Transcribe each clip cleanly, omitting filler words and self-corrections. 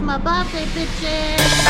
my birthday pictures.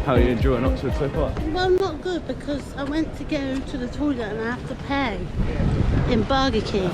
How are you enjoying Oxford so far? Well, not good because I went to go to the toilet and I have to pay in Burger King.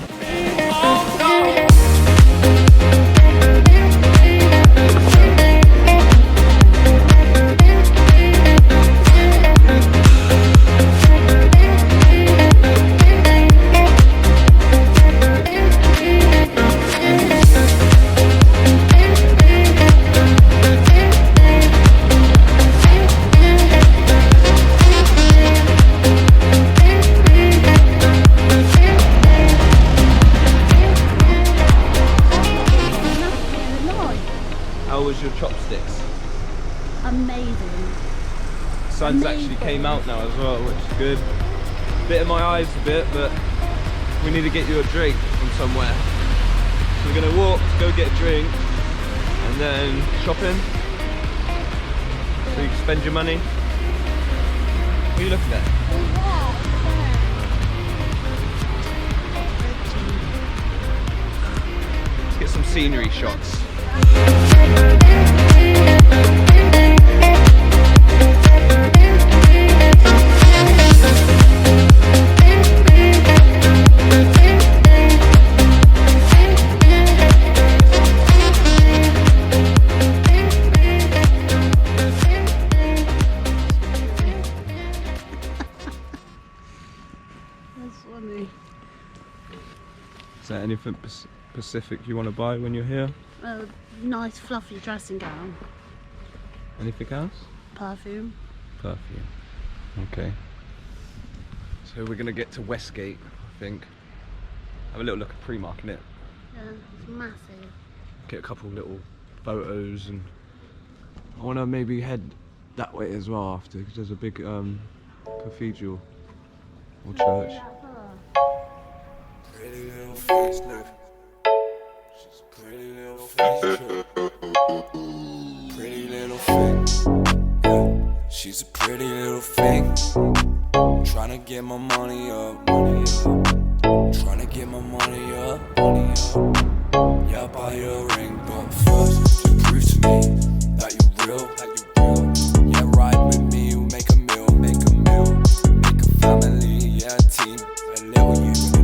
How was your chopsticks? Amazing. Sun's actually came out now as well, which is good. Bit in my eyes a bit, but we need to get you a drink from somewhere. So we're gonna walk, go get a drink, and then shopping. So you can spend your money. What are you looking at? Let's get some scenery shots. Is there anything specific you want to buy when you're here? A nice fluffy dressing gown. Anything else? Perfume. Perfume. Okay. So we're gonna get to Westgate, I think. Have a little look at Primark, innit? Yeah, it's massive. Get a couple little photos, and I wanna maybe head that way as well after, because there's a big cathedral or church. Pretty little face, look. She's a pretty little face, pretty little thing. Yeah, she's a pretty little thing. Tryna get my money up, Tryna get my money up, Yeah, buy you a ring, but first you prove to me that you real, Yeah, ride with me, you make a meal, make a family, yeah, a team. A little you, a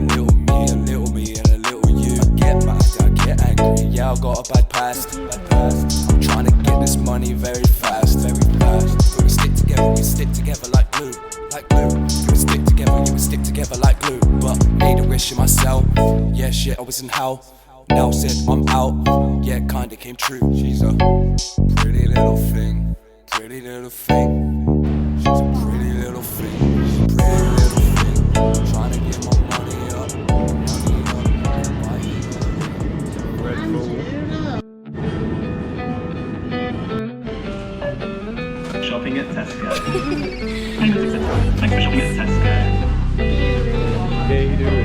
little me, and a little you. I get mad, I get angry, yeah, I got a bad past. I'm tryna get this money very fast. Gotta stick together, we stick together like glue. You would stick together like glue. But made a wish in myself, yeah, shit, I was in hell. Now said I'm out, yeah, kinda came true. She's a pretty little thing, pretty little thing. She's a pretty little thing, she's a pretty little thing. Trying to get my money up. Red Bull. Shopping at Tesco. Thank you for shopping at Tesco. Yeah, you do it.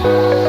Tesco.